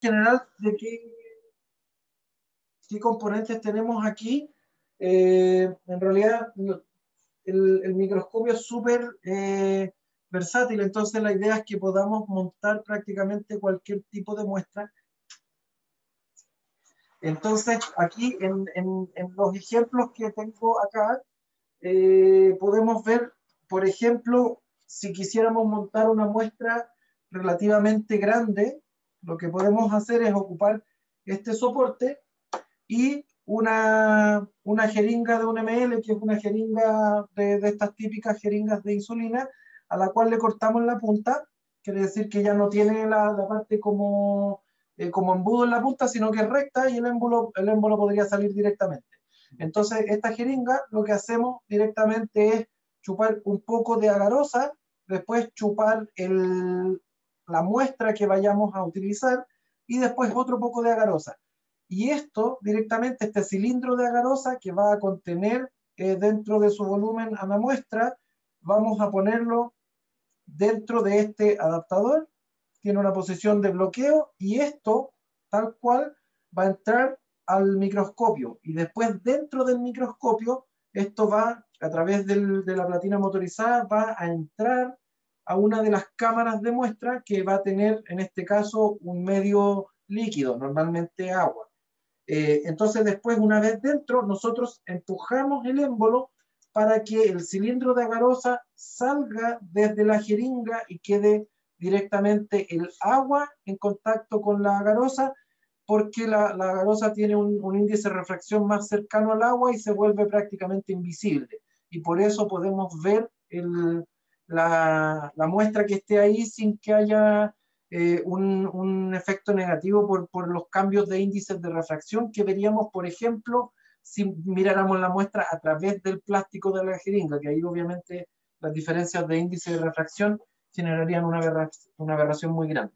general de qué componentes tenemos aquí. En realidad, el microscopio es súper versátil, entonces la idea es que podamos montar prácticamente cualquier tipo de muestra. Entonces, aquí en los ejemplos que tengo acá, podemos ver, por ejemplo, si quisiéramos montar una muestra relativamente grande, lo que podemos hacer es ocupar este soporte y una jeringa de 1 ml, que es una jeringa de estas típicas jeringas de insulina, a la cual le cortamos la punta, quiere decir que ya no tiene la parte como embudo en la punta, sino que es recta y el émbolo podría salir directamente. Entonces, esta jeringa lo que hacemos directamente es chupar un poco de agarosa, después chupar la muestra que vayamos a utilizar y después otro poco de agarosa. Y esto directamente, este cilindro de agarosa que va a contener dentro de su volumen a la muestra, vamos a ponerlo dentro de este adaptador. Tiene una posición de bloqueo y esto, tal cual, va a entrar al microscopio. Y después dentro del microscopio, esto va, a través de la platina motorizada, va a entrar a una de las cámaras de muestra que va a tener, en este caso, un medio líquido, normalmente agua. Entonces después, una vez dentro, nosotros empujamos el émbolo para que el cilindro de agarosa salga desde la jeringa y quede directamente el agua en contacto con la agarosa, porque la agarosa tiene un índice de refracción más cercano al agua y se vuelve prácticamente invisible. Y por eso podemos ver la muestra que esté ahí sin que haya un efecto negativo por los cambios de índices de refracción que veríamos, por ejemplo, si miráramos la muestra a través del plástico de la jeringa, que ahí obviamente las diferencias de índice de refracción generarían una aberración muy grande.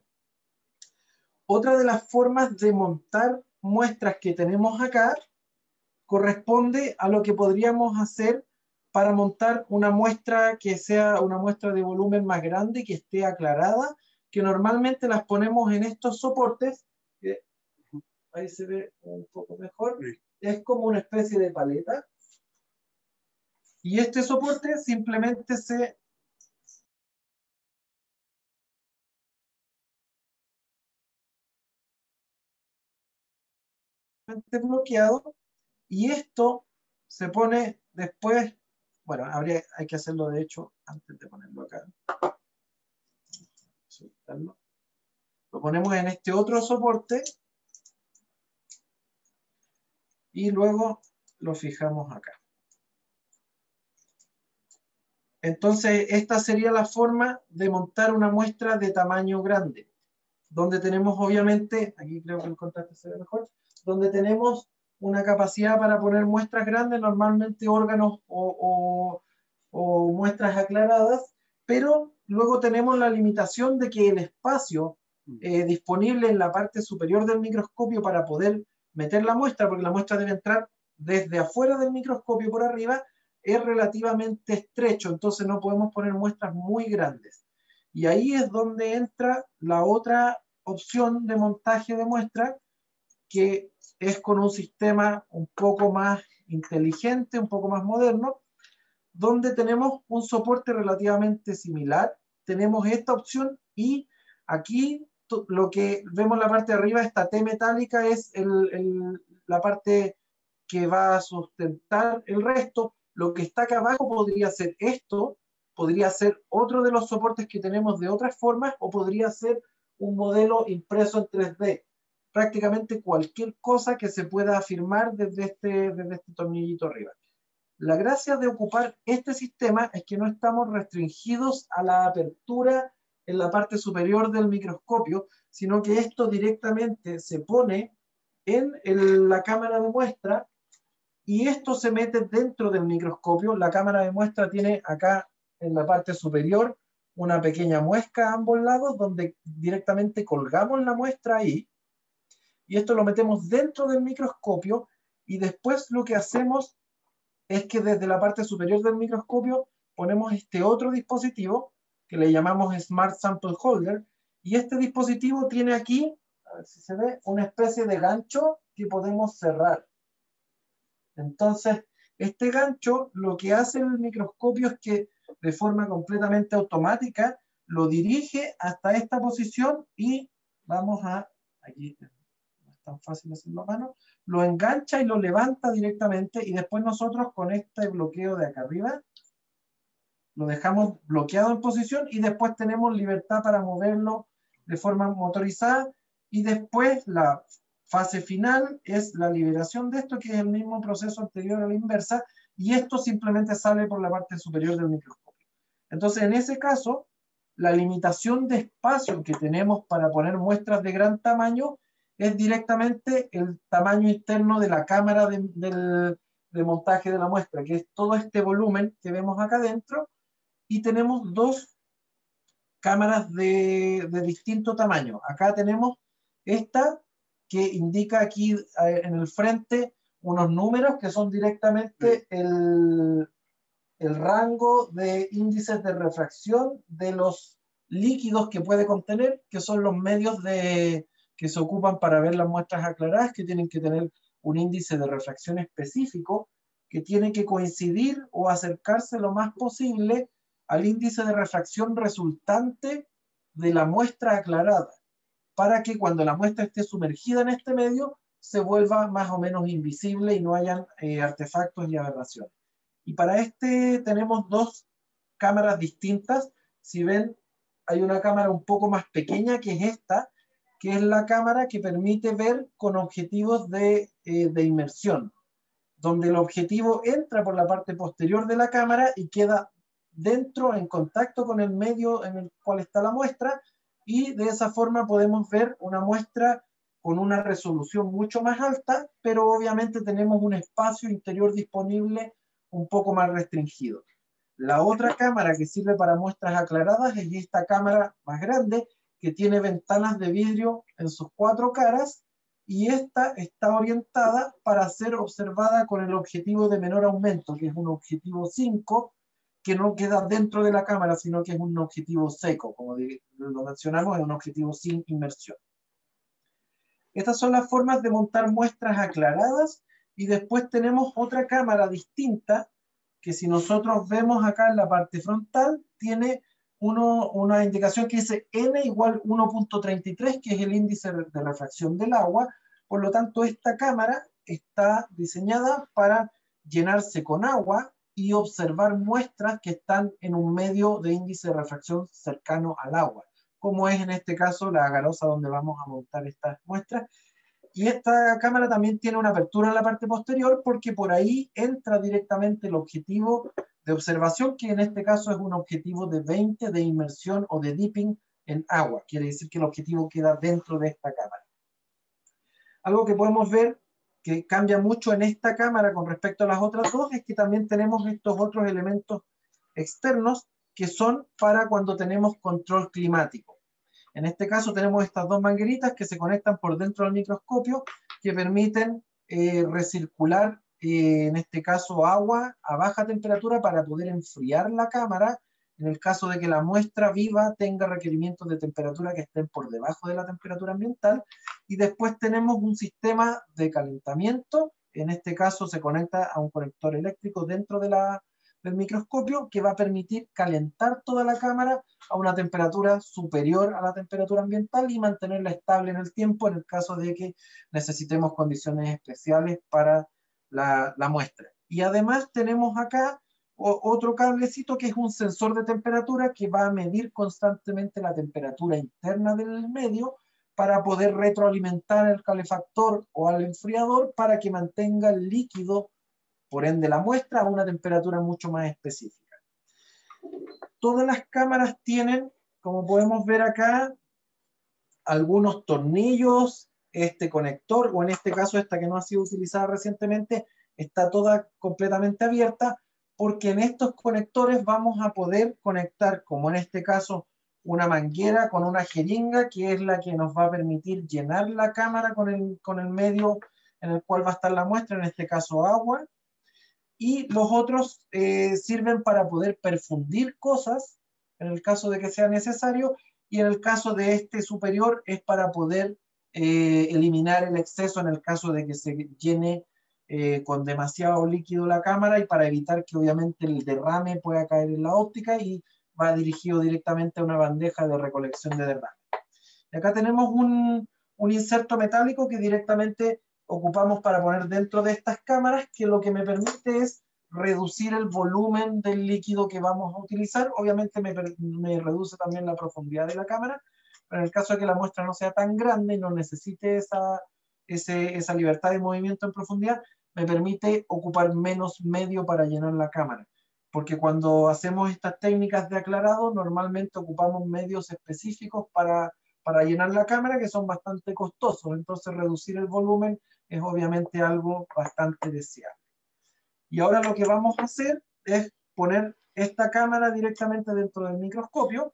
Otra de las formas de montar muestras que tenemos acá corresponde a lo que podríamos hacer para montar una muestra que sea una muestra de volumen más grande, que esté aclarada, que normalmente las ponemos en estos soportes, que ahí se ve un poco mejor, es como una especie de paleta, y este soporte simplemente se bloqueado, y esto se pone después, bueno, hay que hacerlo de hecho antes de ponerlo acá. Soltarlo. Lo ponemos en este otro soporte y luego lo fijamos acá. Entonces, esta sería la forma de montar una muestra de tamaño grande, donde tenemos obviamente, aquí creo que el contraste se ve mejor, donde tenemos una capacidad para poner muestras grandes, normalmente órganos o muestras aclaradas, pero luego tenemos la limitación de que el espacio disponible en la parte superior del microscopio para poder meter la muestra, porque la muestra debe entrar desde afuera del microscopio por arriba, es relativamente estrecho, entonces no podemos poner muestras muy grandes. Y ahí es donde entra la otra opción de montaje de muestra, que es con un sistema un poco más inteligente, un poco más moderno, donde tenemos un soporte relativamente similar. Tenemos esta opción y aquí lo que vemos en la parte de arriba, esta T metálica, es la parte que va a sustentar el resto. Lo que está acá abajo podría ser esto, podría ser otro de los soportes que tenemos de otras formas, o podría ser un modelo impreso en 3D. Prácticamente cualquier cosa que se pueda afirmar desde este tornillito arriba. La gracia de ocupar este sistema es que no estamos restringidos a la apertura en la parte superior del microscopio, sino que esto directamente se pone en la cámara de muestra y esto se mete dentro del microscopio. La cámara de muestra tiene acá en la parte superior una pequeña muesca a ambos lados donde directamente colgamos la muestra ahí, y esto lo metemos dentro del microscopio, y después lo que hacemos es que desde la parte superior del microscopio ponemos este otro dispositivo que le llamamos Smart Sample Holder, y este dispositivo tiene aquí, a ver si se ve, una especie de gancho que podemos cerrar. Entonces, este gancho lo que hace el microscopio es que de forma completamente automática lo dirige hasta esta posición y vamos a, aquí no es tan fácil hacerlo a mano, lo engancha y lo levanta directamente y después nosotros con este bloqueo de acá arriba lo dejamos bloqueado en posición y después tenemos libertad para moverlo de forma motorizada y después la fase final es la liberación de esto, que es el mismo proceso anterior a la inversa, y esto simplemente sale por la parte superior del microscopio. Entonces, en ese caso, la limitación de espacio que tenemos para poner muestras de gran tamaño es directamente el tamaño interno de la cámara de montaje de la muestra, que es todo este volumen que vemos acá adentro, y tenemos dos cámaras de distinto tamaño. Acá tenemos esta que indica aquí en el frente unos números que son directamente el rango de índices de refracción de los líquidos que puede contener, que son los medios que se ocupan para ver las muestras aclaradas, que tienen que tener un índice de refracción específico, que tiene que coincidir o acercarse lo más posible al índice de refracción resultante de la muestra aclarada, para que cuando la muestra esté sumergida en este medio, se vuelva más o menos invisible y no hayan artefactos y aberraciones. Y para este tenemos dos cámaras distintas. Si ven, hay una cámara un poco más pequeña que es esta, que es la cámara que permite ver con objetivos de inmersión, donde el objetivo entra por la parte posterior de la cámara y queda dentro, en contacto con el medio en el cual está la muestra, y de esa forma podemos ver una muestra con una resolución mucho más alta, pero obviamente tenemos un espacio interior disponible un poco más restringido. La otra cámara que sirve para muestras aclaradas es esta cámara más grande, que tiene ventanas de vidrio en sus cuatro caras, y esta está orientada para ser observada con el objetivo de menor aumento, que es un objetivo 5, que no queda dentro de la cámara, sino que es un objetivo seco, como lo mencionamos, es un objetivo sin inmersión. Estas son las formas de montar muestras aclaradas, y después tenemos otra cámara distinta, que si nosotros vemos acá en la parte frontal, tiene una indicación que dice N igual 1.33, que es el índice de refracción del agua. Por lo tanto, esta cámara está diseñada para llenarse con agua y observar muestras que están en un medio de índice de refracción cercano al agua, como es en este caso la agarosa donde vamos a montar estas muestras. Y esta cámara también tiene una apertura en la parte posterior, porque por ahí entra directamente el objetivo de observación, que en este caso es un objetivo de 20 de inmersión o de dipping en agua. Quiere decir que el objetivo queda dentro de esta cámara. Algo que podemos ver que cambia mucho en esta cámara con respecto a las otras dos es que también tenemos estos otros elementos externos que son para cuando tenemos control climático. En este caso tenemos estas dos mangueritas que se conectan por dentro del microscopio, que permiten recircular, en este caso, agua a baja temperatura para poder enfriar la cámara en el caso de que la muestra viva tenga requerimientos de temperatura que estén por debajo de la temperatura ambiental. Y después tenemos un sistema de calentamiento, en este caso se conecta a un conector eléctrico dentro del microscopio, que va a permitir calentar toda la cámara a una temperatura superior a la temperatura ambiental y mantenerla estable en el tiempo en el caso de que necesitemos condiciones especiales para la muestra. Y además tenemos acá otro cablecito que es un sensor de temperatura que va a medir constantemente la temperatura interna del medio para poder retroalimentar el calefactor o al enfriador para que mantenga el líquido, por ende la muestra, a una temperatura mucho más específica. Todas las cámaras tienen, como podemos ver acá, algunos tornillos, este conector, o en este caso esta que no ha sido utilizada recientemente, está toda completamente abierta, porque en estos conectores vamos a poder conectar, como en este caso, una manguera con una jeringa, que es la que nos va a permitir llenar la cámara con el medio en el cual va a estar la muestra, en este caso agua, y los otros sirven para poder perfundir cosas, en el caso de que sea necesario, y en el caso de este superior es para poder eliminar el exceso en el caso de que se llene con demasiado líquido la cámara, y para evitar que obviamente el derrame pueda caer en la óptica, y va dirigido directamente a una bandeja de recolección de derrame. Y acá tenemos un inserto metálico que directamente ocupamos para poner dentro de estas cámaras, que lo que me permite es reducir el volumen del líquido que vamos a utilizar. Obviamente me reduce también la profundidad de la cámara, pero en el caso de que la muestra no sea tan grande y no necesite esa libertad de movimiento en profundidad, me permite ocupar menos medio para llenar la cámara. Porque cuando hacemos estas técnicas de aclarado, normalmente ocupamos medios específicos para llenar la cámara, que son bastante costosos. Entonces reducir el volumen es obviamente algo bastante deseable. Y ahora lo que vamos a hacer es poner esta cámara directamente dentro del microscopio.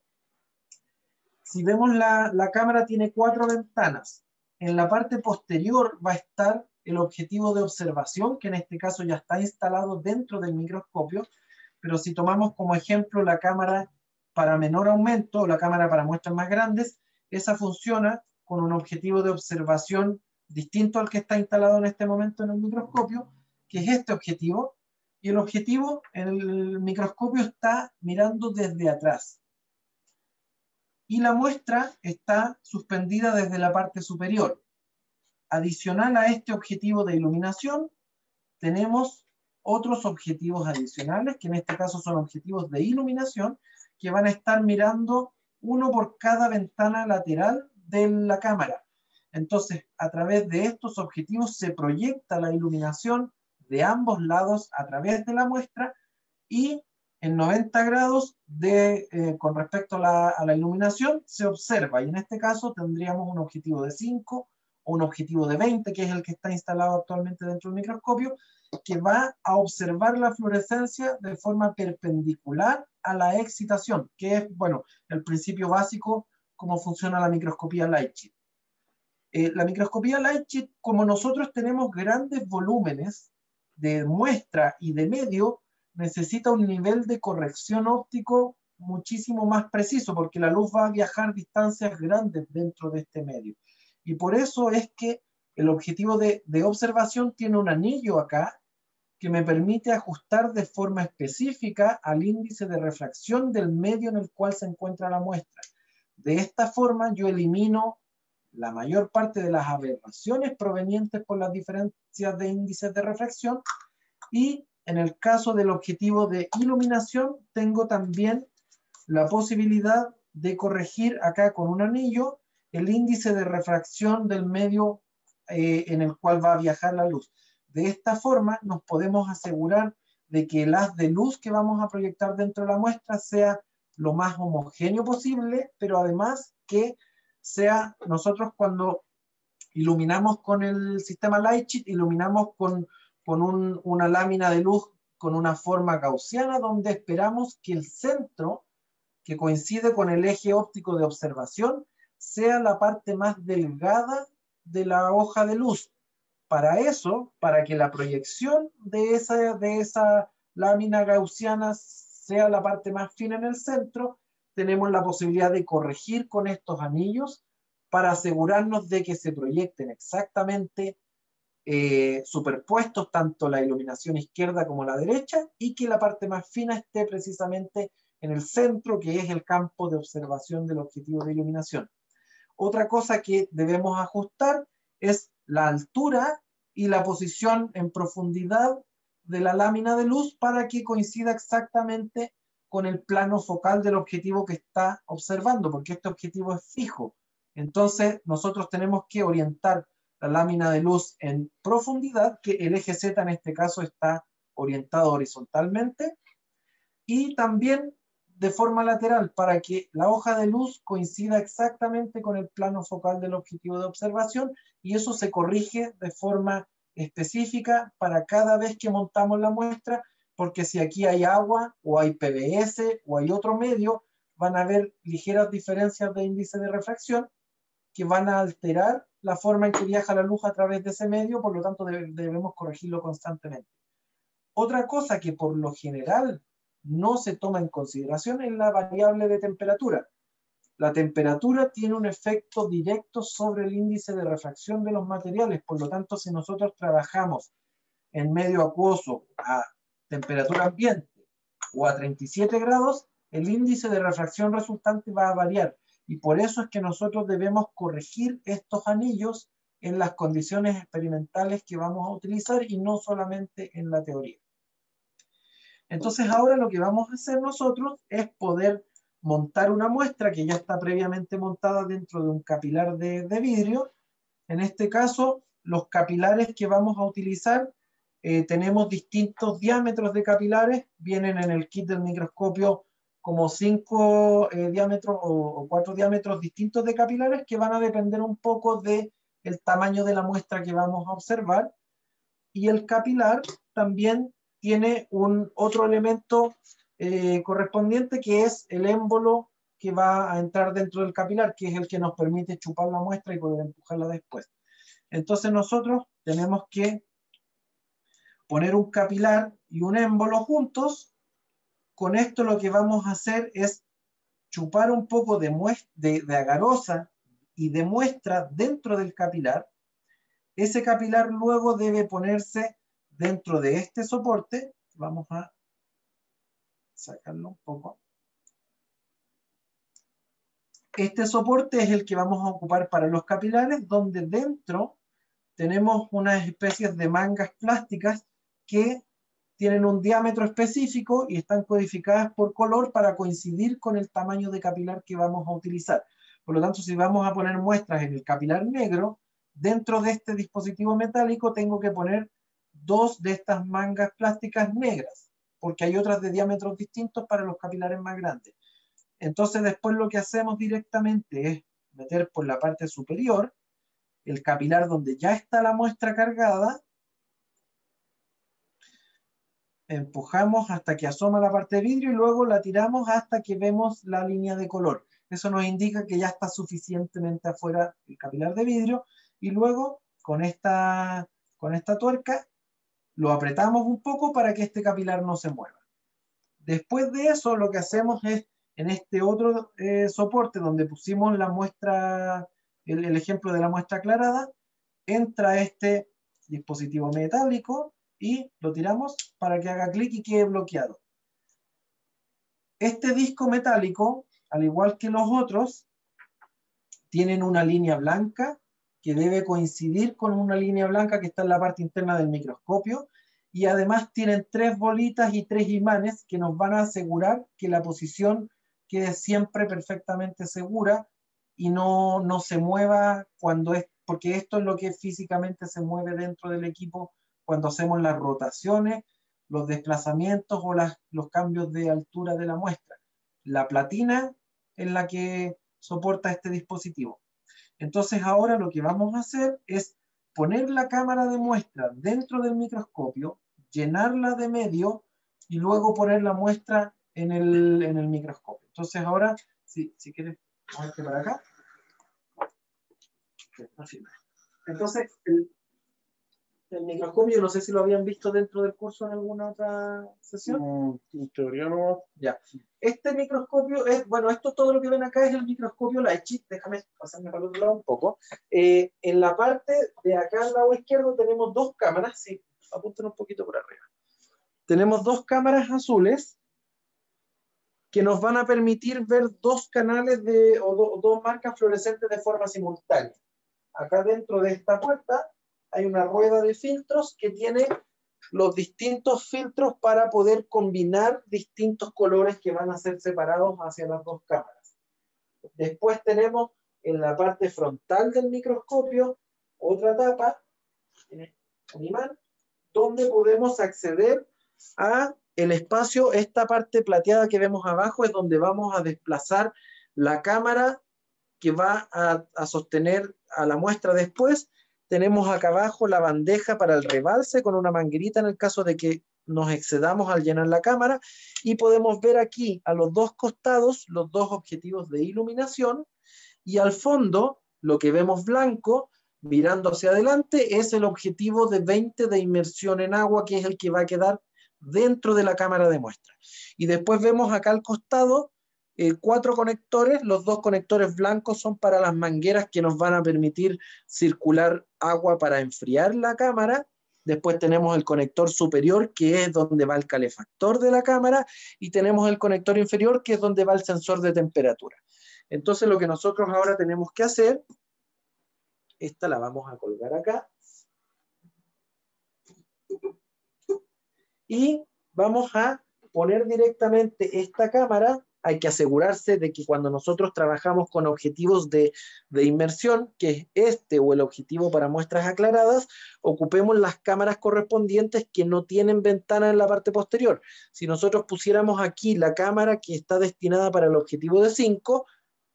Si vemos la cámara tiene 4 ventanas. En la parte posterior va a estar el objetivo de observación, que en este caso ya está instalado dentro del microscopio. Pero si tomamos como ejemplo la cámara para menor aumento, o la cámara para muestras más grandes, esa funciona con un objetivo de observación distinto al que está instalado en este momento en el microscopio, que es este objetivo. Y el objetivo en el microscopio está mirando desde atrás. Y la muestra está suspendida desde la parte superior. Adicional a este objetivo de iluminación, tenemos otros objetivos adicionales, que en este caso son objetivos de iluminación, que van a estar mirando uno por cada ventana lateral de la cámara. Entonces, a través de estos objetivos se proyecta la iluminación de ambos lados a través de la muestra, y en 90 grados con respecto a la iluminación se observa, y en este caso tendríamos un objetivo de 5 o un objetivo de 20, que es el que está instalado actualmente dentro del microscopio, que va a observar la fluorescencia de forma perpendicular a la excitación, que es, bueno, el principio básico cómo funciona la microscopía Lightsheet. La microscopía Lightsheet, como nosotros tenemos grandes volúmenes de muestra y de medio, necesita un nivel de corrección óptico muchísimo más preciso, porque la luz va a viajar distancias grandes dentro de este medio. Y por eso es que el objetivo de observación tiene un anillo acá, que me permite ajustar de forma específica al índice de refracción del medio en el cual se encuentra la muestra. De esta forma yo elimino la mayor parte de las aberraciones provenientes por las diferencias de índices de refracción, y en el caso del objetivo de iluminación tengo también la posibilidad de corregir acá con un anillo el índice de refracción del medio en el cual va a viajar la luz. De esta forma nos podemos asegurar de que el haz de luz que vamos a proyectar dentro de la muestra sea lo más homogéneo posible, pero además que sea, nosotros cuando iluminamos con el sistema Lightsheet, iluminamos con una lámina de luz con una forma gaussiana, donde esperamos que el centro, que coincide con el eje óptico de observación, sea la parte más delgada de la hoja de luz. Para eso, para que la proyección de esa lámina gaussiana sea la parte más fina en el centro, tenemos la posibilidad de corregir con estos anillos para asegurarnos de que se proyecten exactamente superpuestos tanto la iluminación izquierda como la derecha, y que la parte más fina esté precisamente en el centro, que es el campo de observación del objetivo de iluminación. Otra cosa que debemos ajustar es la altura y la posición en profundidad de la lámina de luz para que coincida exactamente con el plano focal del objetivo que está observando, porque este objetivo es fijo. Entonces nosotros tenemos que orientar la lámina de luz en profundidad, que el eje Z en este caso está orientado horizontalmente, y también de forma lateral, para que la hoja de luz coincida exactamente con el plano focal del objetivo de observación, y eso se corrige de forma específica para cada vez que montamos la muestra, porque si aquí hay agua o hay PVS o hay otro medio, van a haber ligeras diferencias de índice de refracción que van a alterar la forma en que viaja la luz a través de ese medio, por lo tanto debemos corregirlo constantemente. Otra cosa que por lo general no se toma en consideración es la variable de temperatura. La temperatura tiene un efecto directo sobre el índice de refracción de los materiales, por lo tanto, si nosotros trabajamos en medio acuoso a temperatura ambiente o a 37 grados, el índice de refracción resultante va a variar. Y por eso es que nosotros debemos corregir estos anillos en las condiciones experimentales que vamos a utilizar y no solamente en la teoría. Entonces ahora lo que vamos a hacer nosotros es poder montar una muestra que ya está previamente montada dentro de un capilar de vidrio. En este caso, los capilares que vamos a utilizar, tenemos distintos diámetros de capilares, vienen en el kit del microscopio como 5 diámetros o 4 diámetros distintos de capilares que van a depender un poco del tamaño de la muestra que vamos a observar. Y el capilar también tiene otro elemento correspondiente, que es el émbolo que va a entrar dentro del capilar, que es el que nos permite chupar la muestra y poder empujarla después. Entonces nosotros tenemos que poner un capilar y un émbolo juntos. Con esto lo que vamos a hacer es chupar un poco de agarosa y de muestra dentro del capilar. Ese capilar luego debe ponerse dentro de este soporte. Vamos a sacarlo un poco. Este soporte es el que vamos a ocupar para los capilares, donde dentro tenemos unas especies de mangas plásticas que tienen un diámetro específico y están codificadas por color para coincidir con el tamaño de capilar que vamos a utilizar. Por lo tanto, si vamos a poner muestras en el capilar negro, dentro de este dispositivo metálico tengo que poner 2 de estas mangas plásticas negras, porque hay otras de diámetros distintos para los capilares más grandes. Entonces después lo que hacemos directamente es meter por la parte superior el capilar donde ya está la muestra cargada, empujamos hasta que asoma la parte de vidrio y luego la tiramos hasta que vemos la línea de color. Eso nos indica que ya está suficientemente afuera el capilar de vidrio, y luego con esta tuerca lo apretamos un poco para que este capilar no se mueva. Después de eso lo que hacemos es, en este otro soporte donde pusimos la muestra, el ejemplo de la muestra aclarada, entra este dispositivo metálico y lo tiramos para que haga clic y quede bloqueado. Este disco metálico, al igual que los otros, tienen una línea blanca que debe coincidir con una línea blanca que está en la parte interna del microscopio, y además tienen 3 bolitas y 3 imanes que nos van a asegurar que la posición quede siempre perfectamente segura y no se mueva porque esto es lo que físicamente se mueve dentro del equipo cuando hacemos las rotaciones, los desplazamientos o los cambios de altura de la muestra. La platina en la que soporta este dispositivo. Entonces ahora lo que vamos a hacer es poner la cámara de muestra dentro del microscopio, llenarla de medio y luego poner la muestra en el microscopio. Entonces ahora, si quieres, moverte para acá. Entonces, el microscopio, no sé si lo habían visto dentro del curso en alguna otra sesión. En teoría no. Ya. Este microscopio es, bueno, esto todo lo que ven acá es el microscopio Leitchik. Déjame pasarme para el otro lado un poco. En la parte de acá al lado izquierdo tenemos 2 cámaras. Sí, apunten un poquito por arriba. Tenemos 2 cámaras azules que nos van a permitir ver 2 canales o 2 marcas fluorescentes de forma simultánea. Acá dentro de esta puerta hay una rueda de filtros que tiene los distintos filtros para poder combinar distintos colores que van a ser separados hacia las 2 cámaras. Después tenemos en la parte frontal del microscopio otra tapa, un imán, donde podemos acceder a el espacio. Esta parte plateada que vemos abajo es donde vamos a desplazar la cámara que va a sostener a la muestra después. Tenemos acá abajo la bandeja para el rebalse con una manguerita en el caso de que nos excedamos al llenar la cámara, y podemos ver aquí a los 2 costados los 2 objetivos de iluminación, y al fondo lo que vemos blanco mirando hacia adelante es el objetivo de 20 de inmersión en agua, que es el que va a quedar dentro de la cámara de muestra. Y después vemos acá al costado 4 conectores. Los 2 conectores blancos son para las mangueras que nos van a permitir circular agua para enfriar la cámara. Después tenemos el conector superior, que es donde va el calefactor de la cámara, y tenemos el conector inferior, que es donde va el sensor de temperatura. Entonces lo que nosotros ahora tenemos que hacer, esta la vamos a colgar acá, y vamos a poner directamente esta cámara. Hay que asegurarse de que cuando nosotros trabajamos con objetivos de inmersión, que es este o el objetivo para muestras aclaradas, ocupemos las cámaras correspondientes que no tienen ventana en la parte posterior. Si nosotros pusiéramos aquí la cámara que está destinada para el objetivo de 5,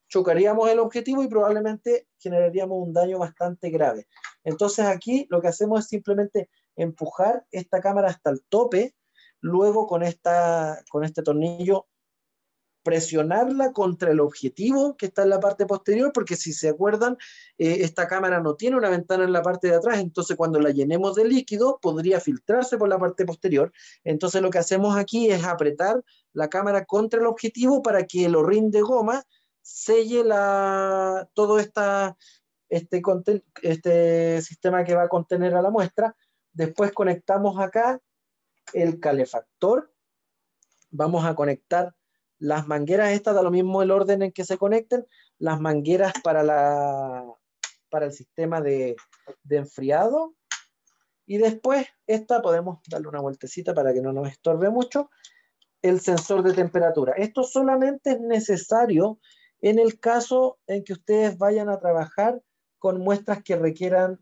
chocaríamos el objetivo y probablemente generaríamos un daño bastante grave. Entonces aquí lo que hacemos es simplemente empujar esta cámara hasta el tope, luego con este tornillo presionarla contra el objetivo que está en la parte posterior, porque si se acuerdan, esta cámara no tiene una ventana en la parte de atrás, entonces cuando la llenemos de líquido podría filtrarse por la parte posterior. Entonces lo que hacemos aquí es apretar la cámara contra el objetivo para que el o-ring de goma selle todo este sistema que va a contener a la muestra. Después conectamos acá el calefactor. Vamos a conectar las mangueras, estas da lo mismo el orden en que se conecten, las mangueras para el sistema de enfriado, y después esta podemos darle una vueltecita para que no nos estorbe mucho, el sensor de temperatura. Esto solamente es necesario en el caso en que ustedes vayan a trabajar con muestras que requieran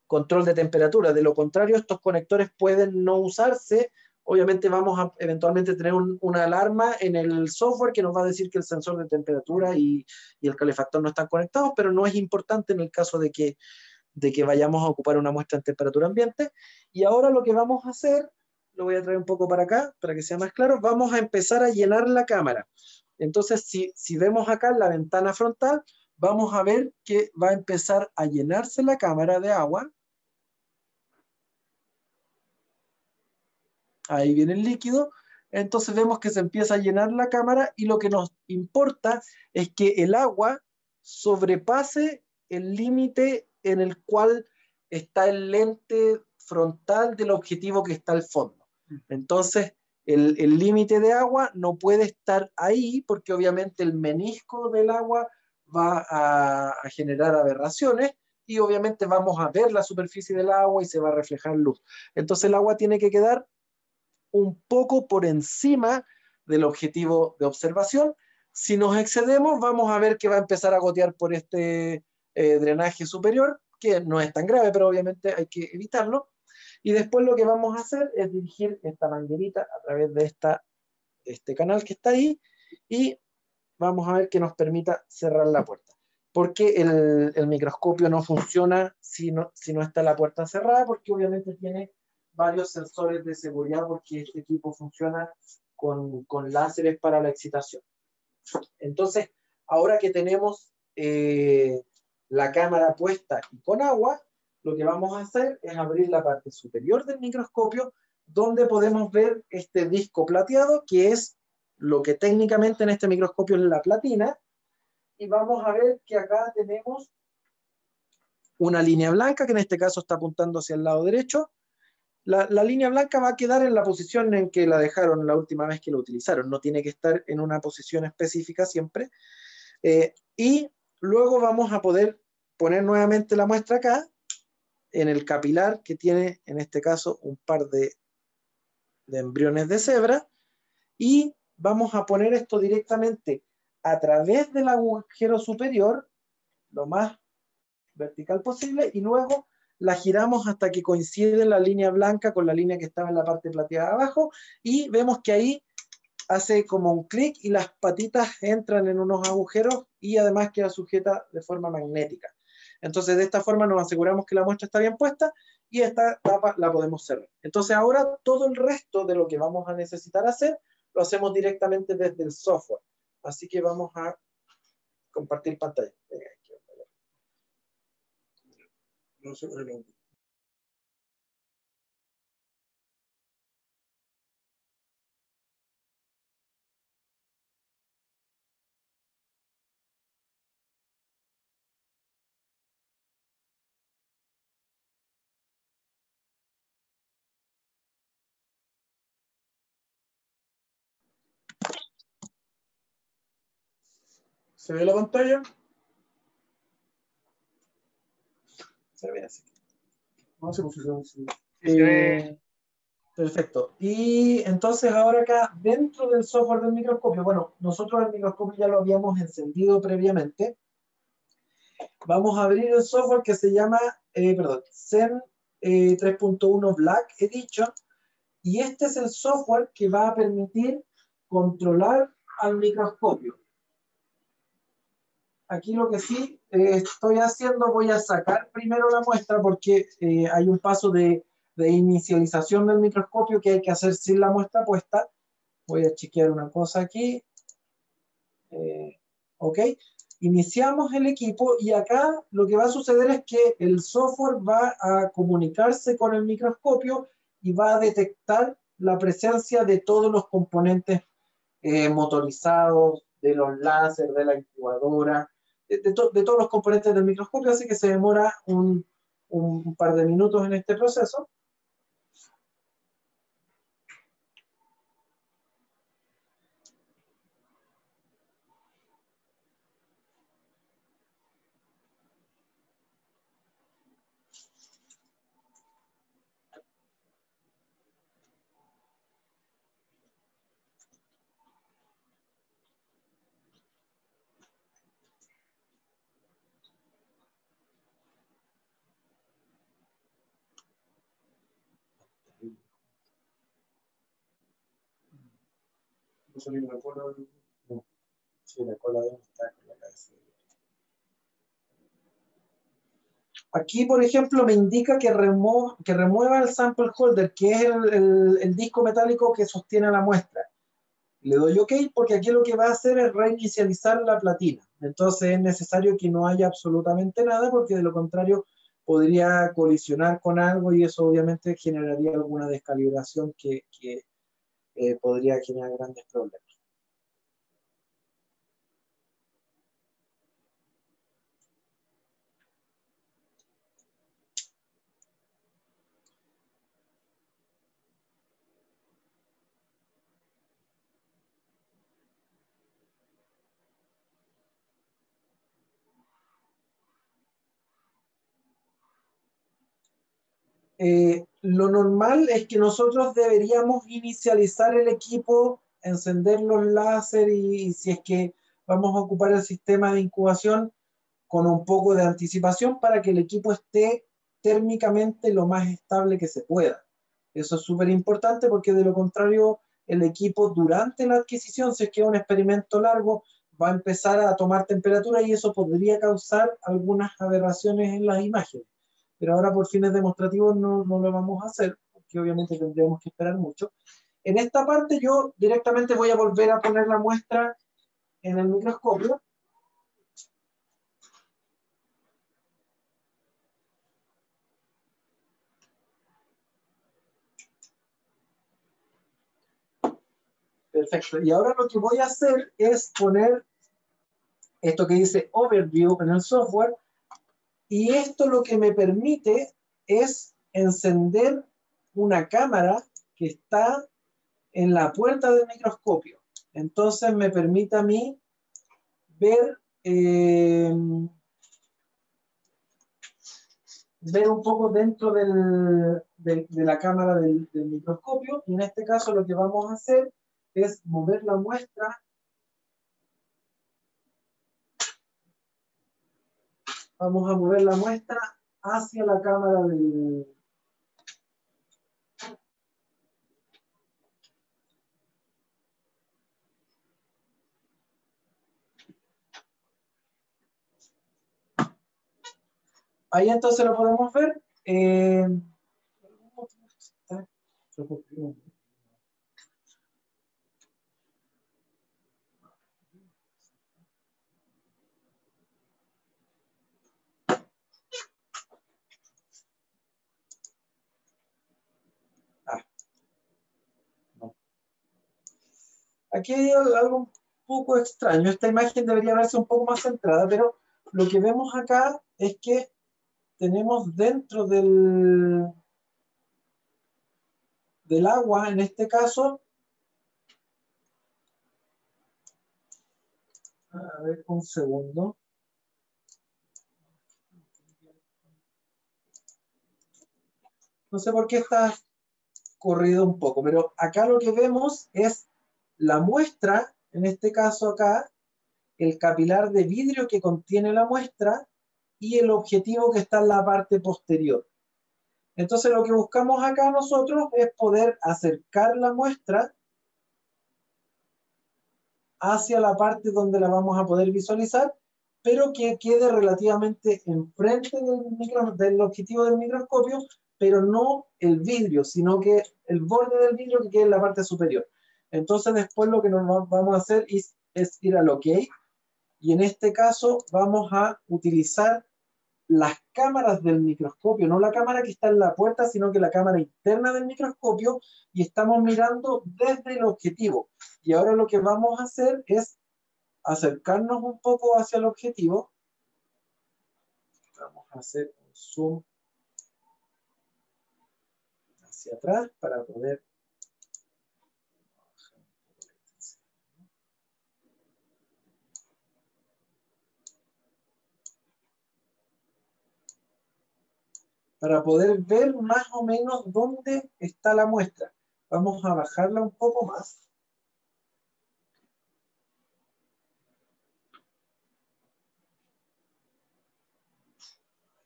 control de temperatura. De lo contrario, estos conectores pueden no usarse. Obviamente vamos a eventualmente tener una alarma en el software que nos va a decir que el sensor de temperatura y el calefactor no están conectados, pero no es importante en el caso de que vayamos a ocupar una muestra en temperatura ambiente. Y ahora lo que vamos a hacer, lo voy a traer un poco para acá para que sea más claro, vamos a empezar a llenar la cámara. Entonces, si vemos acá en la ventana frontal, vamos a ver que va a empezar a llenarse la cámara de agua. Ahí viene el líquido. Entonces vemos que se empieza a llenar la cámara y lo que nos importa es que el agua sobrepase el límite en el cual está el lente frontal del objetivo que está al fondo. Entonces, el límite de agua no puede estar ahí porque obviamente el menisco del agua va a generar aberraciones y obviamente vamos a ver la superficie del agua y se va a reflejar luz. Entonces el agua tiene que quedar un poco por encima del objetivo de observación. Si nos excedemos, vamos a ver que va a empezar a gotear por este drenaje superior, que no es tan grave, pero obviamente hay que evitarlo. Y después lo que vamos a hacer es dirigir esta manguerita a través de este canal que está ahí y vamos a ver que nos permita cerrar la puerta. Porque el microscopio no funciona si no está la puerta cerrada, porque obviamente tiene varios sensores de seguridad, porque este equipo funciona con láseres para la excitación. Entonces, ahora que tenemos la cámara puesta y con agua, lo que vamos a hacer es abrir la parte superior del microscopio, donde podemos ver este disco plateado, que es lo que técnicamente en este microscopio es la platina, y vamos a ver que acá tenemos una línea blanca, que en este caso está apuntando hacia el lado derecho. La línea blanca va a quedar en la posición en que la dejaron la última vez que la utilizaron, no tiene que estar en una posición específica siempre. Y luego vamos a poder poner nuevamente la muestra acá, en el capilar que tiene en este caso un par de embriones de cebra, y vamos a poner esto directamente a través del agujero superior, lo más vertical posible, y luego la giramos hasta que coincide la línea blanca con la línea que estaba en la parte plateada abajo, y vemos que ahí hace como un clic y las patitas entran en unos agujeros y además queda sujeta de forma magnética. Entonces de esta forma nos aseguramos que la muestra está bien puesta y esta tapa la podemos cerrar. Entonces ahora todo el resto de lo que vamos a necesitar hacer lo hacemos directamente desde el software. Así que vamos a compartir pantalla. No sé, ¿Se ve la pantalla? Se ve así. No se posiciona. Sí. Perfecto. Y entonces ahora acá, dentro del software del microscopio, bueno, nosotros el microscopio ya lo habíamos encendido previamente. Vamos a abrir el software que se llama, Zen 3.1 Black Edition. Y este es el software que va a permitir controlar al microscopio. Aquí lo que sí estoy haciendo, voy a sacar primero la muestra porque hay un paso de inicialización del microscopio que hay que hacer sin la muestra puesta. Voy a chequear una cosa aquí. Ok. Iniciamos el equipo y acá lo que va a suceder es que el software va a comunicarse con el microscopio y va a detectar la presencia de todos los componentes motorizados, de los láser, de la incubadora, de todos los componentes del microscopio, así que se demora un par de minutos en este proceso. No salió una cola. No. Sí, la cola debe estar con la cabeza. Aquí, por ejemplo, me indica que remueva el sample holder, que es el disco metálico que sostiene la muestra. Le doy OK porque aquí lo que va a hacer es reinicializar la platina. Entonces es necesario que no haya absolutamente nada porque de lo contrario podría colisionar con algo y eso obviamente generaría alguna descalibración que podría generar grandes problemas. Lo normal es que nosotros deberíamos inicializar el equipo, encender los láser y si es que vamos a ocupar el sistema de incubación con un poco de anticipación para que el equipo esté térmicamente lo más estable que se pueda. Eso es súper importante porque de lo contrario el equipo durante la adquisición, si es que es un experimento largo, va a empezar a tomar temperatura y eso podría causar algunas aberraciones en las imágenes. Pero ahora por fines demostrativos no lo vamos a hacer, porque obviamente tendríamos que esperar mucho. En esta parte yo directamente voy a volver a poner la muestra en el microscopio. Perfecto. Y ahora lo que voy a hacer es poner esto que dice Overview en el software. Y esto lo que me permite es encender una cámara que está en la puerta del microscopio. Entonces me permite a mí ver, ver un poco dentro de la cámara del microscopio. Y en este caso lo que vamos a hacer es mover la muestra. Vamos a mover la muestra hacia la cámara del... Ahí entonces lo podemos ver. No. Aquí hay algo un poco extraño. Esta imagen debería verse un poco más centrada, pero lo que vemos acá es que tenemos dentro del agua, en este caso, A ver, un segundo. No sé por qué está corrido un poco, pero acá lo que vemos es la muestra, en este caso acá, el capilar de vidrio que contiene la muestra y el objetivo que está en la parte posterior. Entonces lo que buscamos acá nosotros es poder acercar la muestra hacia la parte donde la vamos a poder visualizar, pero que quede relativamente enfrente del objetivo del microscopio, pero no el vidrio, sino que el borde del vidrio que quede en la parte superior. Entonces después lo que nos vamos a hacer es ir al OK, y en este caso vamos a utilizar las cámaras del microscopio, no la cámara que está en la puerta, sino que la cámara interna del microscopio, y estamos mirando desde el objetivo. Y ahora lo que vamos a hacer es acercarnos un poco hacia el objetivo. Vamos a hacer un zoom hacia atrás para poder... para poder ver más o menos dónde está la muestra. Vamos a bajarla un poco más.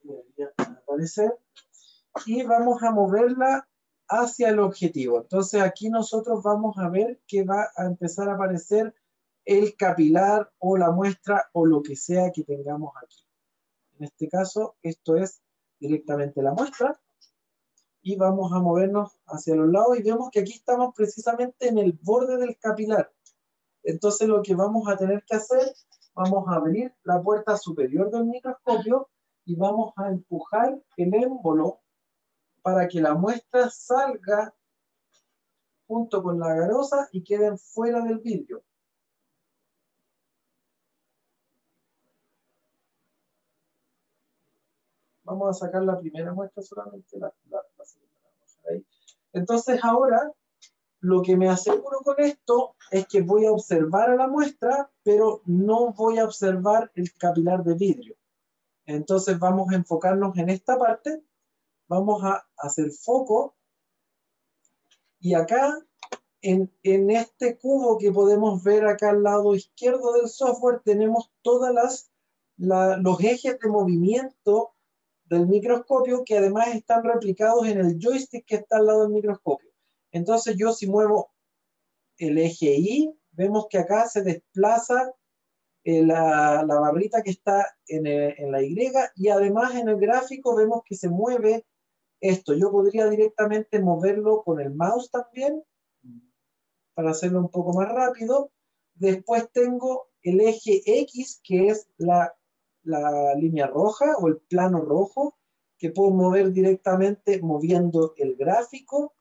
Debería aparecer. Y vamos a moverla hacia el objetivo. Entonces aquí nosotros vamos a ver que va a empezar a aparecer el capilar o la muestra o lo que sea que tengamos aquí. En este caso, esto es directamente la muestra. Y vamos a movernos hacia los lados y vemos que aquí estamos precisamente en el borde del capilar. Entonces lo que vamos a tener que hacer, vamos a abrir la puerta superior del microscopio y vamos a empujar el émbolo para que la muestra salga junto con la garosa y queden fuera del vidrio. Vamos a sacar la primera muestra solamente, la segunda la vamos a dejar ahí. Entonces ahora, lo que me aseguro con esto es que voy a observar a la muestra, pero no voy a observar el capilar de vidrio. Entonces vamos a enfocarnos en esta parte, vamos a hacer foco, y acá, en este cubo que podemos ver acá al lado izquierdo del software, tenemos todas los ejes de movimiento del microscopio, que además están replicados en el joystick que está al lado del microscopio. Entonces yo, si muevo el eje Y, vemos que acá se desplaza la barrita que está en la Y, y además en el gráfico vemos que se mueve esto. Yo podría directamente moverlo con el mouse también, para hacerlo un poco más rápido. Después tengo el eje X, que es la línea roja o el plano rojo, que puedo mover directamente moviendo el gráfico,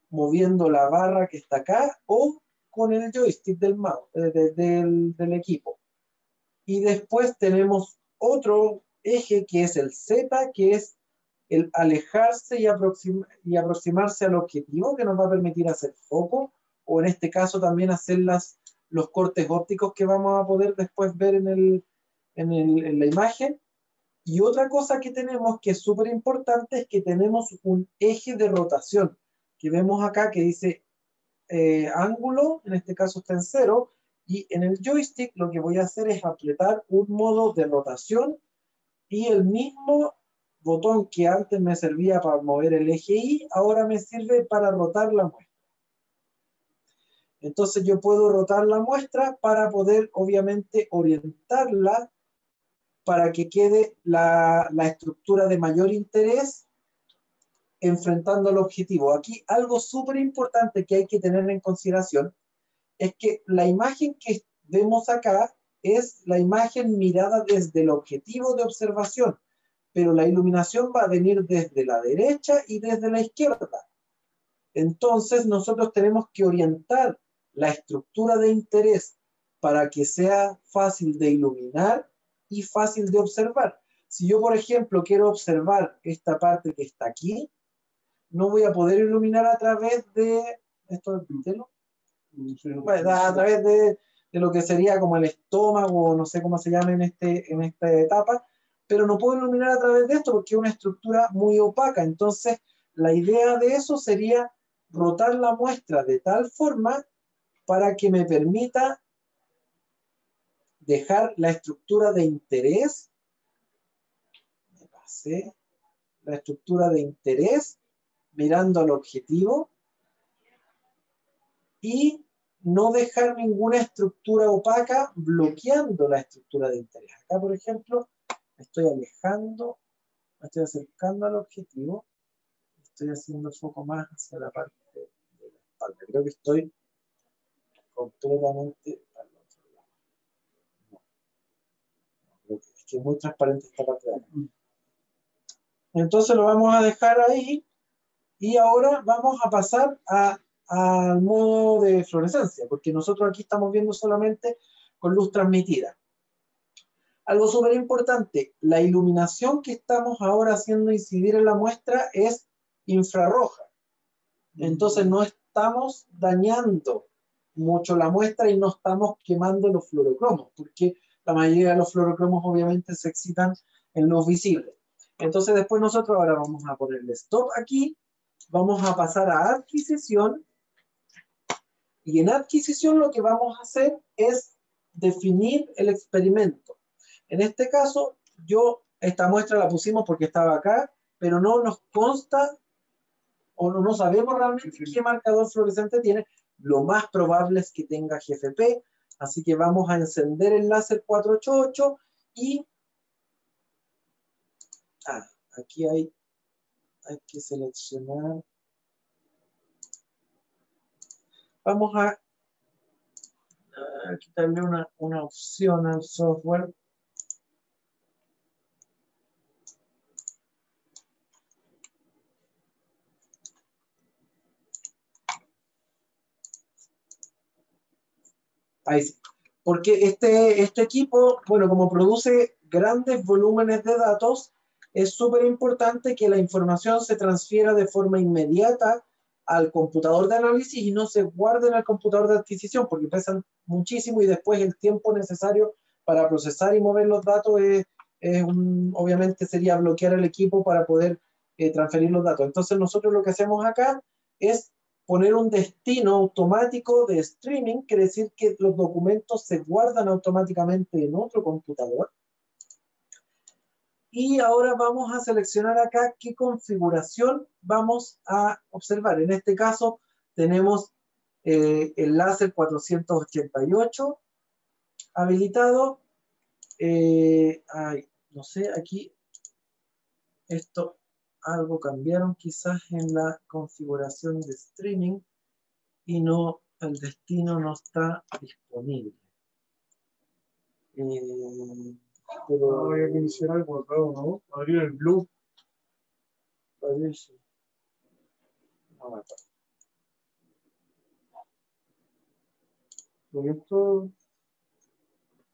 moviendo la barra que está acá, o con el joystick del mouse, del equipo. Y después tenemos otro eje que es el Z, que es el alejarse y aproximarse al objetivo, que nos va a permitir hacer foco, o en este caso también hacer los cortes ópticos que vamos a poder después ver en la imagen. Y otra cosa que tenemos que es súper importante es que tenemos un eje de rotación, que vemos acá que dice ángulo, en este caso está en 0, y en el joystick lo que voy a hacer es apretar un modo de rotación, y el mismo botón que antes me servía para mover el eje Y, ahora me sirve para rotar la muestra. Entonces yo puedo rotar la muestra para poder, obviamente, orientarla para que quede la estructura de mayor interés enfrentando al objetivo. Aquí algo súper importante que hay que tener en consideración es que la imagen que vemos acá es la imagen mirada desde el objetivo de observación, pero la iluminación va a venir desde la derecha y desde la izquierda. Entonces nosotros tenemos que orientar la estructura de interés para que sea fácil de iluminar y fácil de observar. Si yo, por ejemplo, quiero observar esta parte que está aquí, no voy a poder iluminar a través de... ¿Esto es el pintelo? Bueno, a través de lo que sería como el estómago, no sé cómo se llama en esta etapa, pero no puedo iluminar a través de esto porque es una estructura muy opaca. Entonces, la idea de eso sería rotar la muestra de tal forma para que me permita dejar la estructura de interés, me pasé, la estructura de interés mirando al objetivo y no dejar ninguna estructura opaca bloqueando la estructura de interés. Acá, por ejemplo, me estoy alejando, me estoy acercando al objetivo, estoy haciendo el foco más hacia la parte de la espalda. Creo que estoy completamente al otro lado. No, es que es muy transparente esta parte de acá. Entonces lo vamos a dejar ahí y ahora vamos a pasar al modo de fluorescencia, porque nosotros aquí estamos viendo solamente con luz transmitida. Algo súper importante, la iluminación que estamos ahora haciendo incidir en la muestra es infrarroja. Entonces no estamos dañando mucho la muestra y no estamos quemando los fluorocromos, porque la mayoría de los fluorocromos obviamente se excitan en luz visible. Entonces después nosotros ahora vamos a ponerle stop aquí, vamos a pasar a adquisición, y en adquisición lo que vamos a hacer es definir el experimento. En este caso, esta muestra la pusimos porque estaba acá, pero no nos consta o no sabemos realmente qué marcador fluorescente tiene. Lo más probable es que tenga GFP, así que vamos a encender el láser 488 y aquí hay que seleccionar. Vamos a quitarle una opción al software. Ahí sí. Porque este equipo, bueno, como produce grandes volúmenes de datos, es súper importante que la información se transfiera de forma inmediata al computador de análisis y no se guarde en el computador de adquisición, porque pesan muchísimo y después el tiempo necesario para procesar y mover los datos obviamente sería bloquear el equipo para poder transferir los datos. Entonces nosotros lo que hacemos acá es poner un destino automático de streaming, quiere decir que los documentos se guardan automáticamente en otro computador. Y ahora vamos a seleccionar acá qué configuración vamos a observar. En este caso tenemos el láser 488 habilitado. No sé, aquí algo cambiaron quizás en la configuración de streaming y el destino no está disponible. Pero había que iniciar algo acá, ¿no? Abrir el blue. Parece. No me acuerdo. Con esto,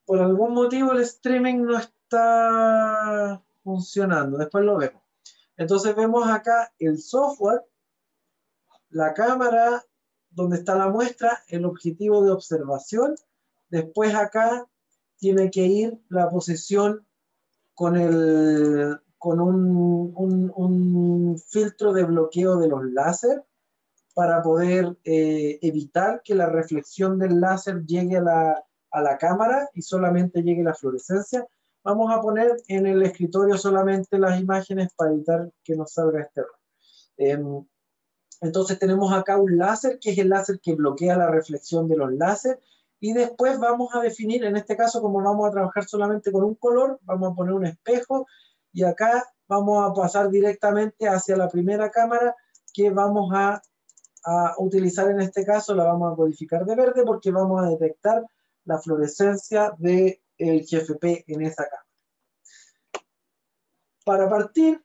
Por algún motivo el streaming no está funcionando. Después lo vemos. Entonces vemos acá el software, la cámara donde está la muestra, el objetivo de observación. Después acá tiene que ir la posición con un filtro de bloqueo de los láser para poder evitar que la reflexión del láser llegue a la cámara y solamente llegue la fluorescencia. Vamos a poner en el escritorio solamente las imágenes para evitar que nos salga este error. Entonces tenemos acá un láser que es el láser que bloquea la reflexión de los láser y después vamos a definir, en este caso como vamos a trabajar solamente con un color, vamos a poner un espejo y acá vamos a pasar directamente hacia la primera cámara que vamos a utilizar en este caso, la vamos a codificar de verde porque vamos a detectar la fluorescencia del GFP en esa cámara. Para partir,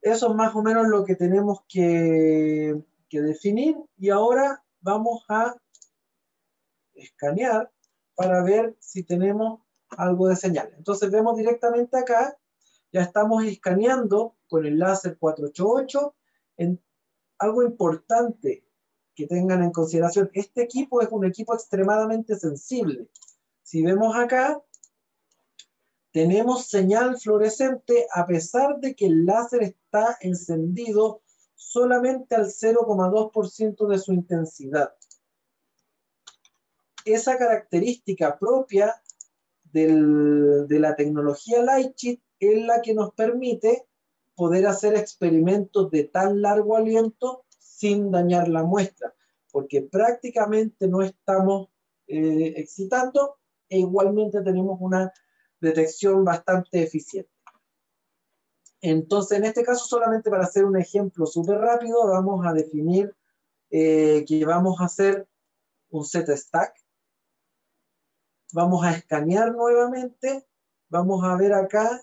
eso es más o menos lo que tenemos que definir y ahora vamos a escanear para ver si tenemos algo de señal. Entonces vemos directamente acá, ya estamos escaneando con el láser 488. Algo importante que tengan en consideración, este equipo es un equipo extremadamente sensible. Si vemos acá, tenemos señal fluorescente a pesar de que el láser está encendido solamente al 0,2% de su intensidad. Esa característica propia de la tecnología Lightsheet es la que nos permite poder hacer experimentos de tan largo aliento sin dañar la muestra, porque prácticamente no estamos excitando e igualmente tenemos una detección bastante eficiente. Entonces, en este caso, solamente para hacer un ejemplo súper rápido, vamos a definir que vamos a hacer un Z-stack. Vamos a escanear nuevamente. Vamos a ver acá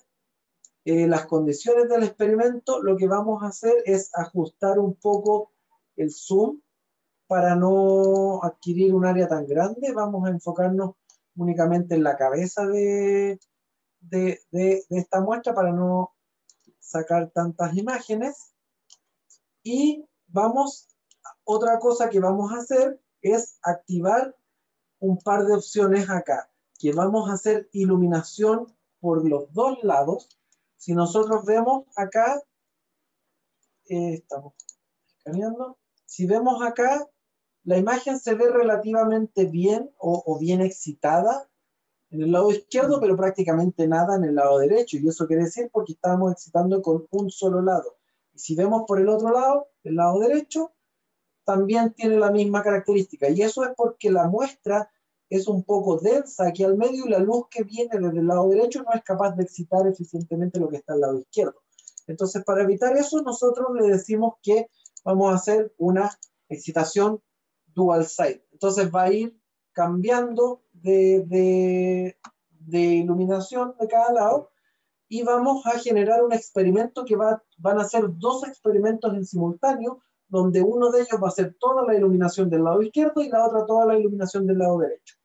las condiciones del experimento. Lo que vamos a hacer es ajustar un poco el zoom para no adquirir un área tan grande. Vamos a enfocarnos únicamente en la cabeza de esta muestra para no sacar tantas imágenes. Y otra cosa que vamos a hacer es activar un par de opciones acá, que vamos a hacer iluminación por los dos lados. Si nosotros vemos acá, estamos escaneando, si vemos acá, la imagen se ve relativamente bien o bien excitada en el lado izquierdo, pero prácticamente nada en el lado derecho. Y eso quiere decir porque estamos excitando con un solo lado. Y si vemos por el otro lado, el lado derecho, también tiene la misma característica. Y eso es porque la muestra es un poco densa aquí al medio y la luz que viene desde el lado derecho no es capaz de excitar eficientemente lo que está al lado izquierdo. Entonces, para evitar eso, nosotros le decimos que vamos a hacer una excitación dual side. Entonces va a ir cambiando de iluminación de cada lado y vamos a generar un experimento que van a ser dos experimentos en simultáneo, donde uno de ellos va a ser toda la iluminación del lado izquierdo y la otra toda la iluminación del lado derecho.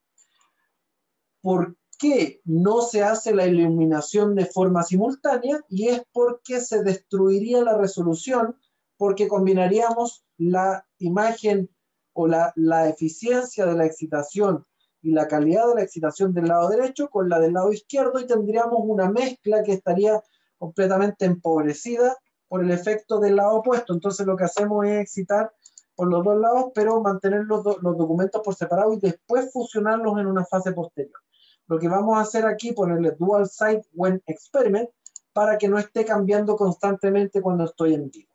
¿Por qué no se hace la iluminación de forma simultánea? Y es porque se destruiría la resolución, porque combinaríamos la imagen o la eficiencia de la excitación y la calidad de la excitación del lado derecho con la del lado izquierdo y tendríamos una mezcla que estaría completamente empobrecida por el efecto del lado opuesto. Entonces lo que hacemos es excitar por los dos lados, pero mantener los documentos por separado y después fusionarlos en una fase posterior. Lo que vamos a hacer aquí, ponerle Dual Side When Experiment, para que no esté cambiando constantemente cuando estoy en vivo.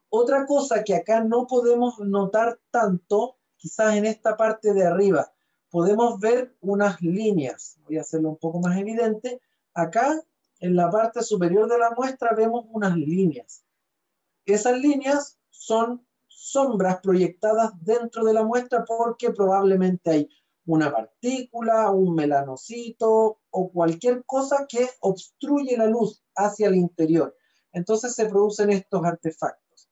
Otra cosa que acá no podemos notar tanto, quizás en esta parte de arriba, podemos ver unas líneas. Voy a hacerlo un poco más evidente. Acá, en la parte superior de la muestra, vemos unas líneas. Esas líneas son sombras proyectadas dentro de la muestra porque probablemente hay una partícula, un melanocito o cualquier cosa que obstruye la luz hacia el interior. Entonces se producen estos artefactos.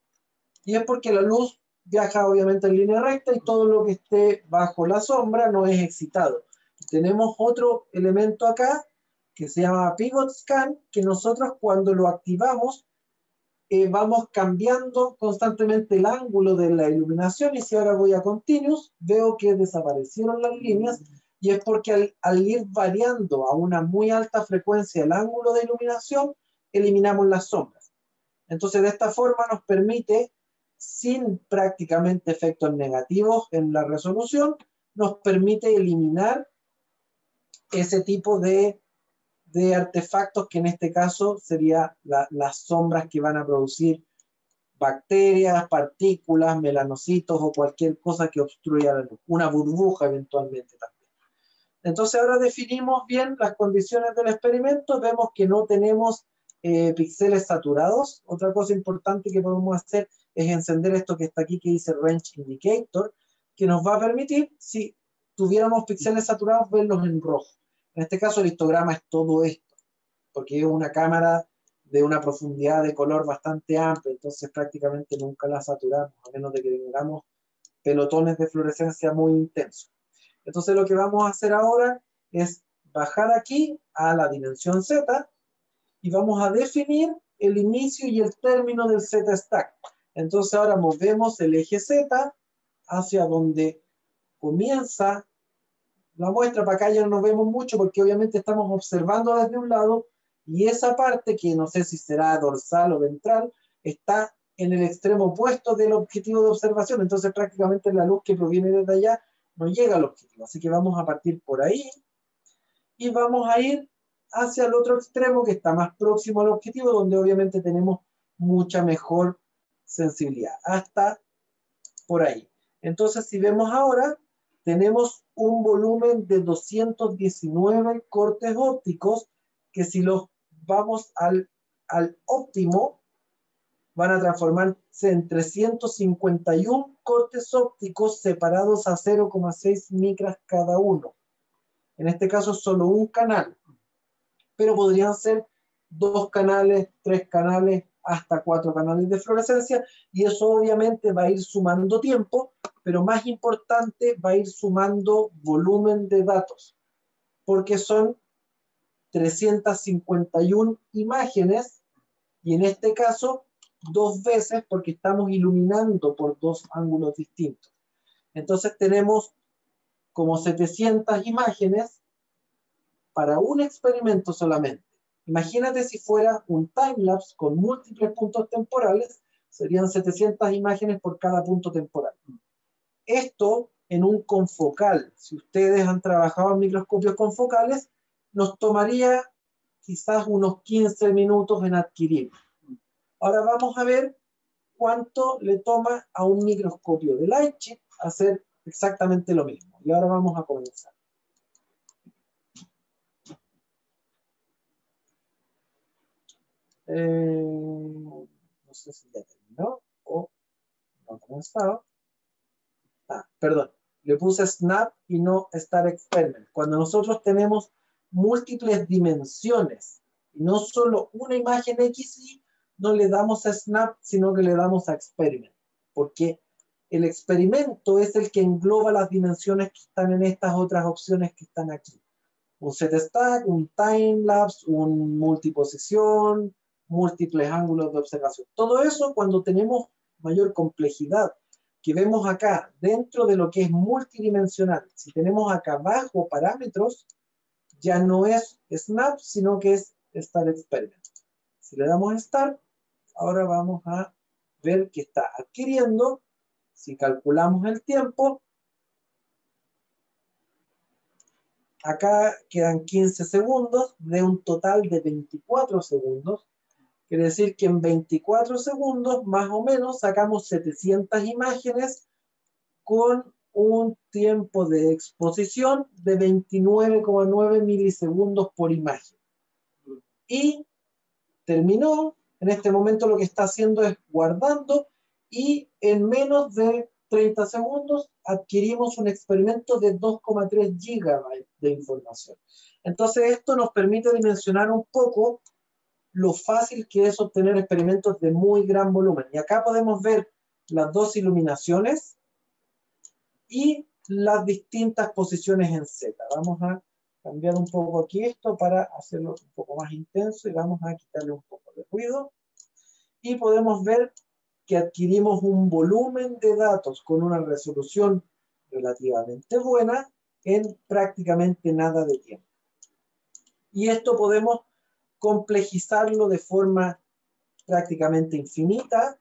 Y es porque la luz viaja obviamente en línea recta y todo lo que esté bajo la sombra no es excitado. Tenemos otro elemento acá que se llama Pivot Scan, que nosotros cuando lo activamos vamos cambiando constantemente el ángulo de la iluminación y si ahora voy a Continuous, veo que desaparecieron las líneas y es porque al ir variando a una muy alta frecuencia el ángulo de iluminación, eliminamos las sombras. Entonces, de esta forma nos permite, sin prácticamente efectos negativos en la resolución, nos permite eliminar ese tipo de artefactos que en este caso serían las sombras que van a producir bacterias, partículas, melanocitos o cualquier cosa que obstruya la luz, una burbuja eventualmente también. Entonces ahora definimos bien las condiciones del experimento, vemos que no tenemos píxeles saturados. Otra cosa importante que podemos hacer es encender esto que está aquí que dice Range Indicator, que nos va a permitir, si tuviéramos píxeles saturados, verlos en rojo. En este caso el histograma es todo esto, porque es una cámara de una profundidad de color bastante amplia, entonces prácticamente nunca la saturamos, a menos de que tengamos pelotones de fluorescencia muy intensos. Entonces lo que vamos a hacer ahora es bajar aquí a la dimensión Z y vamos a definir el inicio y el término del Z-stack. Entonces ahora movemos el eje Z hacia donde comienza la muestra. Para acá ya no nos vemos mucho porque obviamente estamos observando desde un lado y esa parte, que no sé si será dorsal o ventral, está en el extremo opuesto del objetivo de observación. Entonces prácticamente la luz que proviene desde allá no llega al objetivo. Así que vamos a partir por ahí y vamos a ir hacia el otro extremo que está más próximo al objetivo, donde obviamente tenemos mucha mejor sensibilidad, hasta por ahí. Entonces, si vemos ahora, tenemos un volumen de 219 cortes ópticos que si los vamos al óptimo, van a transformarse en 351 cortes ópticos separados a 0,6 micras cada uno. En este caso, solo un canal, pero podrían ser 2 canales, 3 canales, hasta 4 canales de fluorescencia, y eso obviamente va a ir sumando tiempo, pero más importante, va a ir sumando volumen de datos, porque son 351 imágenes, y en este caso, 2 veces, porque estamos iluminando por 2 ángulos distintos. Entonces tenemos como 700 imágenes para un experimento solamente. Imagínate si fuera un timelapse con múltiples puntos temporales, serían 700 imágenes por cada punto temporal. Esto en un confocal, si ustedes han trabajado en microscopios confocales, nos tomaría quizás unos 15 minutos en adquirir. Ahora vamos a ver cuánto le toma a un microscopio de Lightsheet hacer exactamente lo mismo. Y ahora vamos a comenzar. No sé si ya terminó o no ha comenzado. Perdón, le puse Snap y no Star Experiment. Cuando nosotros tenemos múltiples dimensiones y no solo una imagen XY, no le damos a Snap, sino que le damos a Experiment, porque el experimento es el que engloba las dimensiones que están en estas otras opciones que están aquí. Un Z-Stack, un Timelapse, un multiposición, múltiples ángulos de observación. Todo eso, cuando tenemos mayor complejidad, que vemos acá dentro de lo que es multidimensional, si tenemos acá abajo parámetros, ya no es Snap, sino que es Star Experiment. Si le damos Start, ahora vamos a ver que está adquiriendo. Si calculamos el tiempo, acá quedan 15 segundos de un total de 24 segundos. Quiere decir que en 24 segundos, más o menos, sacamos 700 imágenes con un tiempo de exposición de 29,9 milisegundos por imagen. Y terminó. En este momento lo que está haciendo es guardando, y en menos de 30 segundos adquirimos un experimento de 2,3 gigabytes de información. Entonces esto nos permite dimensionar un poco lo fácil que es obtener experimentos de muy gran volumen. Y acá podemos ver las 2 iluminaciones y las distintas posiciones en Z. Vamos a cambiar un poco aquí esto para hacerlo un poco más intenso y vamos a quitarle un poco de ruido. Y podemos ver que adquirimos un volumen de datos con una resolución relativamente buena en prácticamente nada de tiempo. Y esto podemos complejizarlo de forma prácticamente infinita,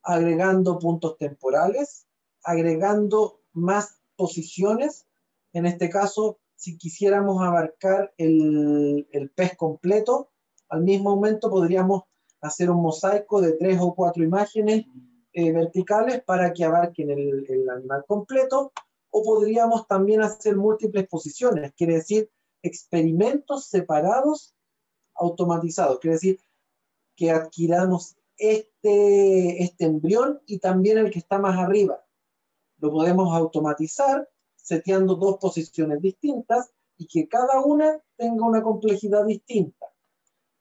agregando puntos temporales, agregando más posiciones. En este caso, si quisiéramos abarcar el pez completo, al mismo momento podríamos hacer un mosaico de 3 o 4 imágenes verticales para que abarquen el animal completo, o podríamos también hacer múltiples posiciones, quiere decir experimentos separados automatizados, quiere decir que adquiramos este embrión y también el que está más arriba. Lo podemos automatizar seteando 2 posiciones distintas y que cada una tenga una complejidad distinta.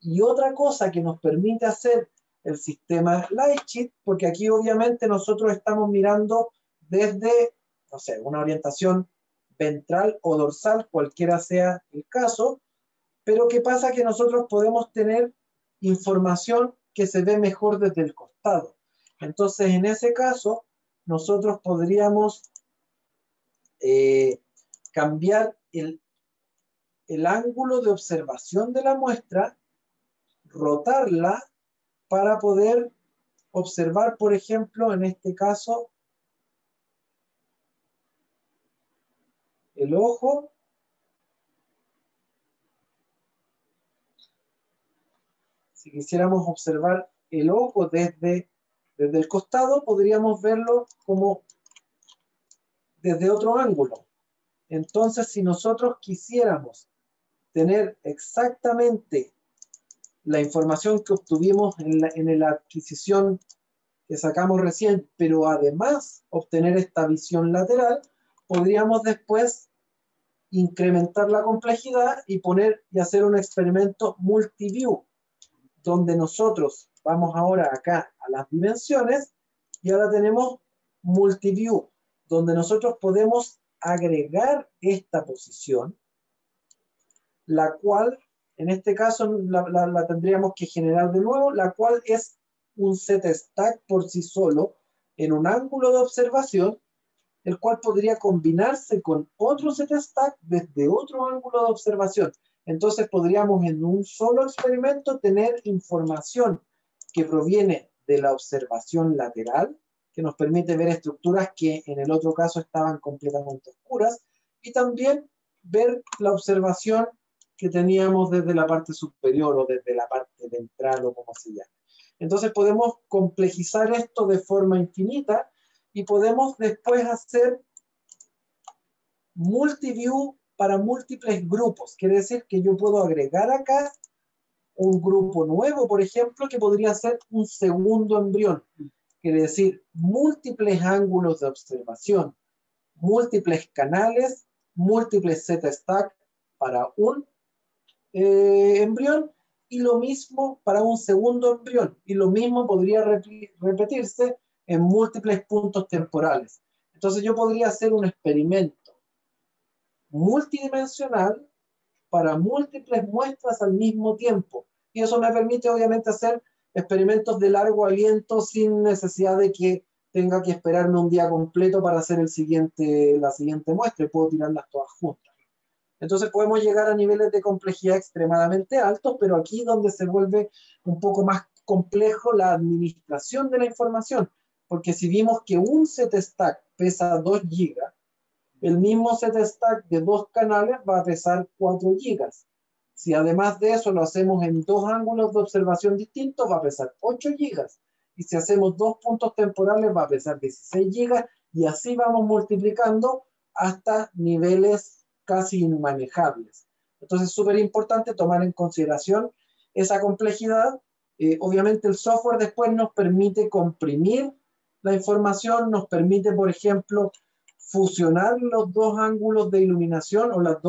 Y otra cosa que nos permite hacer el sistema Lightsheet, porque aquí obviamente nosotros estamos mirando desde, no sé, una orientación ventral o dorsal, cualquiera sea el caso, pero ¿qué pasa? Que nosotros podemos tener información que se ve mejor desde el costado. Entonces, en ese caso, nosotros podríamos cambiar el ángulo de observación de la muestra, rotarla para poder observar, por ejemplo, en este caso, el ojo. Si quisiéramos observar el ojo desde el costado, podríamos verlo como desde otro ángulo. Entonces, si nosotros quisiéramos tener exactamente la información que obtuvimos en la adquisición que sacamos recién, pero además obtener esta visión lateral, podríamos después incrementar la complejidad y hacer un experimento multiview, donde nosotros vamos ahora acá a las dimensiones y ahora tenemos multiview, donde nosotros podemos agregar esta posición, la cual en este caso la tendríamos que generar de nuevo, la cual es un Z-stack por sí solo en un ángulo de observación, el cual podría combinarse con otro Z-stack desde otro ángulo de observación. Entonces podríamos en un solo experimento tener información que proviene de la observación lateral, que nos permite ver estructuras que en el otro caso estaban completamente oscuras, y también ver la observación que teníamos desde la parte superior o desde la parte ventral o como se llame. Entonces podemos complejizar esto de forma infinita y podemos después hacer multiview para múltiples grupos. Quiere decir que yo puedo agregar acá un grupo nuevo, por ejemplo, que podría ser un segundo embrión. Quiere decir múltiples ángulos de observación, múltiples canales, múltiples Z-stack para un embrión y lo mismo para un segundo embrión. Y lo mismo podría repetirse en múltiples puntos temporales. Entonces yo podría hacer un experimento multidimensional para múltiples muestras al mismo tiempo. Y eso me permite obviamente hacer experimentos de largo aliento sin necesidad de que tenga que esperarme un día completo para hacer la siguiente muestra y puedo tirarlas todas juntas. Entonces podemos llegar a niveles de complejidad extremadamente altos, pero aquí donde se vuelve un poco más complejo la administración de la información, porque si vimos que un Z-stack pesa 2 GB, el mismo Z-stack de 2 canales va a pesar 4 GB. Si además de eso lo hacemos en 2 ángulos de observación distintos, va a pesar 8 GB. Y si hacemos 2 puntos temporales, va a pesar 16 GB. Y así vamos multiplicando hasta niveles casi inmanejables. Entonces es súper importante tomar en consideración esa complejidad. Obviamente el software después nos permite comprimir la información, nos permite, por ejemplo, fusionar los dos ángulos de iluminación o los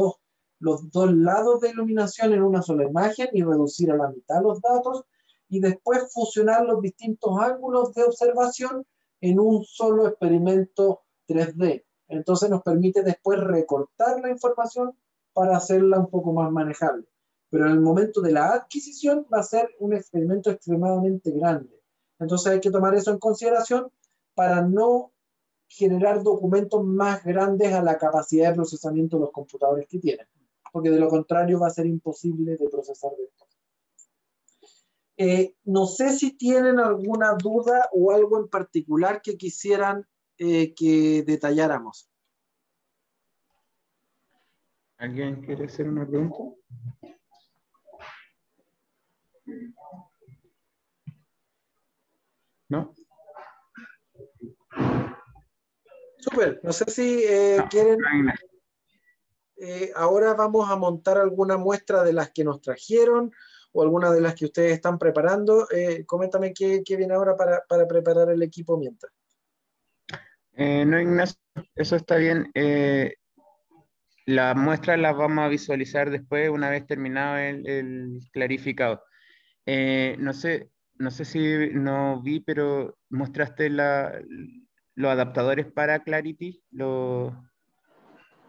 dos lados de iluminación en una sola imagen y reducir a la mitad los datos y después fusionar los distintos ángulos de observación en un solo experimento 3D. Entonces nos permite después recortar la información para hacerla un poco más manejable. Pero en el momento de la adquisición va a ser un experimento extremadamente grande. Entonces hay que tomar eso en consideración para no generar documentos más grandes a la capacidad de procesamiento de los computadores que tienen, porque de lo contrario va a ser imposible de procesar de esto. No sé si tienen alguna duda o algo en particular que quisieran que detalláramos. ¿Alguien quiere hacer una pregunta? ¿No? Súper, no sé si quieren... ahora vamos a montar alguna muestra de las que nos trajeron o alguna de las que ustedes están preparando. Coméntame qué viene ahora para preparar el equipo mientras. No, Ignacio, eso está bien. Las muestras las vamos a visualizar después, una vez terminado el clarificado. No sé si no vi, pero mostraste los adaptadores para Clarity. ¿Cómo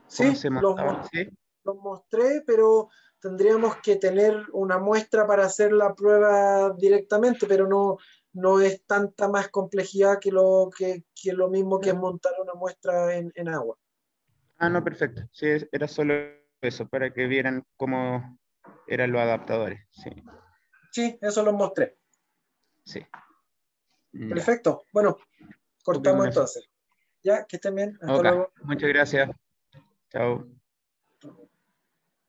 se montaban? ¿Sí? Los mostré, pero tendríamos que tener una muestra para hacer la prueba directamente, pero no es tanta más complejidad que lo mismo que es montar una muestra en agua. Ah, no, perfecto. Sí, era solo eso, para que vieran cómo eran los adaptadores. Sí, Sí, eso los mostré. sí. Ya. Perfecto. Bueno, Ok, cortamos con eso. entonces. Ya, que estén bien. Hasta Ok, luego. muchas gracias. Chao.